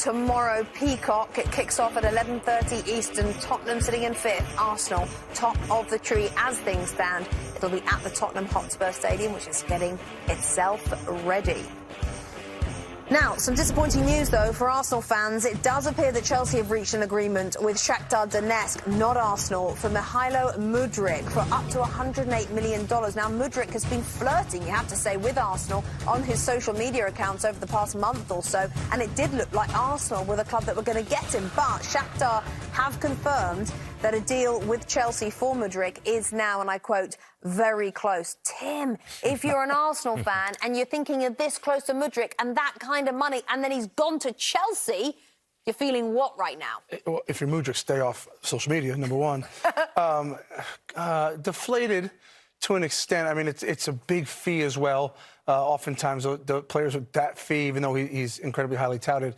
tomorrow, Peacock. It kicks off at 11:30 Eastern. Tottenham sitting in 5th. Arsenal top of the tree as things stand. It'll be at the Tottenham Hotspur Stadium, which is getting itself ready. Now, some disappointing news, though, for Arsenal fans. It does appear that Chelsea have reached an agreement with Shakhtar Donetsk, not Arsenal, for Mykhailo Mudryk for up to $108 million. Now, Mudryk has been flirting, you have to say, with Arsenal on his social media accounts over the past month or so, and it did look like Arsenal were the club that were going to get him. But Shakhtar have confirmed that a deal with Chelsea for Mudryk is now, and I quote, very close. Tim, if you're an Arsenal fan and you're thinking you're this close to Mudryk and that kind of money, and then he's gone to Chelsea, you're feeling what right now? Well, if you're Mudryk, stay off social media, number one. Deflated to an extent. I mean, it's a big fee as well. Oftentimes, the players with that fee, even though he's incredibly highly touted,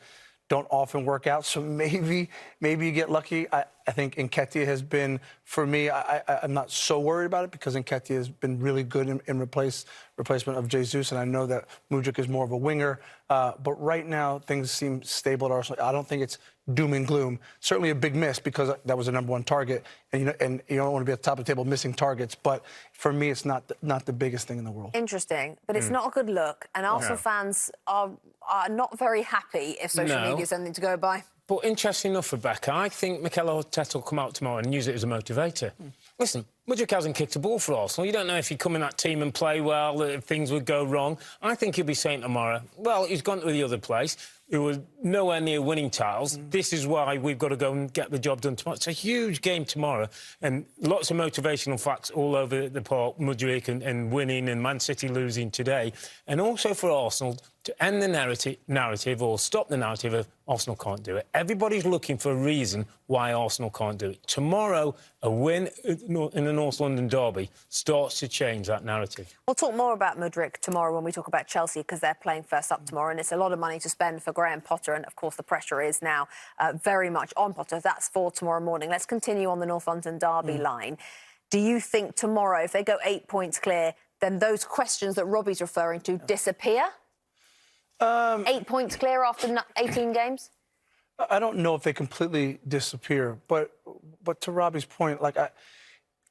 don't often work out. So maybe you get lucky. I think Nketiah has been, for me, I'm not so worried about it because Nketiah has been really good in replacement of Jesus, and I know that Mudryk is more of a winger. But right now, things seem stable at Arsenal. I don't think it's doom and gloom. Certainly a big miss because that was the #1 target, and you don't want to be at the top of the table missing targets. But for me, it's not the biggest thing in the world. Interesting, but it's not a good look, and Arsenal fans are not very happy if social media is something to go by. But interesting enough, Rebecca, I think Mykhailo Mudryk will come out tomorrow and use it as a motivator. Listen, Mudryk hasn't kicked a ball for Arsenal. You don't know if he'd come in that team and play well, if things would go wrong. I think he'll be saying tomorrow, well, he's gone to the other place. It was nowhere near winning titles. This is why we've got to go and get the job done tomorrow. It's a huge game tomorrow, and lots of motivational facts all over the park. Mudryk and winning, and Man City losing today. And also for Arsenal to end the narrative or stop the narrative of Arsenal can't do it. Everybody's looking for a reason why Arsenal can't do it. Tomorrow, a win in the North London derby starts to change that narrative. We'll talk more about Mudryk tomorrow when we talk about Chelsea, because they're playing first up tomorrow, and it's a lot of money to spend for Graham Potter, and of course the pressure is now very much on Potter. That's for tomorrow morning. Let's continue on the North London derby line. Do you think tomorrow, if they go 8 points clear, then those questions that Robbie's referring to disappear? 8 points clear after 18 games? I don't know if they completely disappear, but to Robbie's point, like,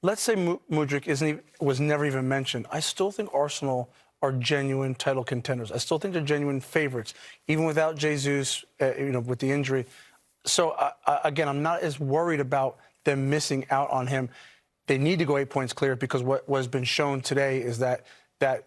let's say Mudryk was never even mentioned. I still think Arsenal are genuine title contenders. I still think they're genuine favourites, even without Jesus, with the injury. So, again, I'm not as worried about them missing out on him. They need to go 8 points clear because what has been shown today is that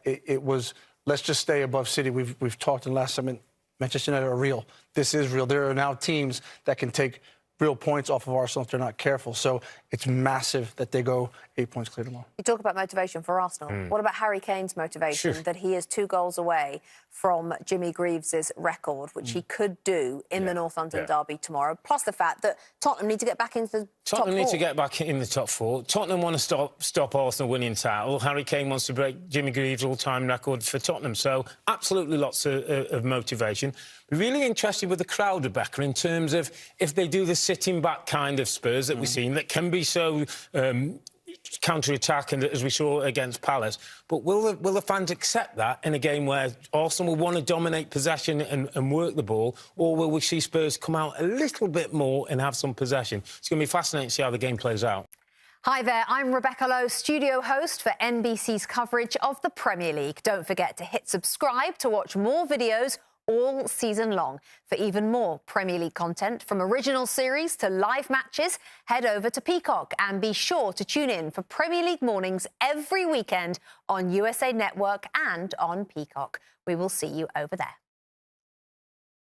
it was, let's just stay above City. We've talked in the last segment, Manchester United are real. This is real. There are now teams that can take real points off of Arsenal if they're not careful. So it's massive that they go 8 points clear tomorrow. You talk about motivation for Arsenal. What about Harry Kane's motivation? That he is 2 goals away from Jimmy Greaves' record, which he could do in the North London derby tomorrow, plus the fact that Tottenham need to get back into the top 4. Tottenham need to get back in the top 4. Tottenham want to stop Arsenal winning title. Harry Kane wants to break Jimmy Greaves' all-time record for Tottenham. So absolutely lots of motivation. We're really interested with the crowd, Rebecca, in terms of if they do the sitting back kind of Spurs that we've seen, that can be so counter-attack, and as we saw against Palace. But will the fans accept that in a game where Arsenal will want to dominate possession and work the ball, or will we see Spurs come out a little bit more and have some possession? It's going to be fascinating to see how the game plays out. Hi there, I'm Rebecca Lowe, studio host for NBC's coverage of the Premier League. Don't forget to hit subscribe to watch more videos all season long. For even more Premier League content, from original series to live matches, head over to Peacock and be sure to tune in for Premier League mornings every weekend on USA Network and on Peacock. We will see you over there.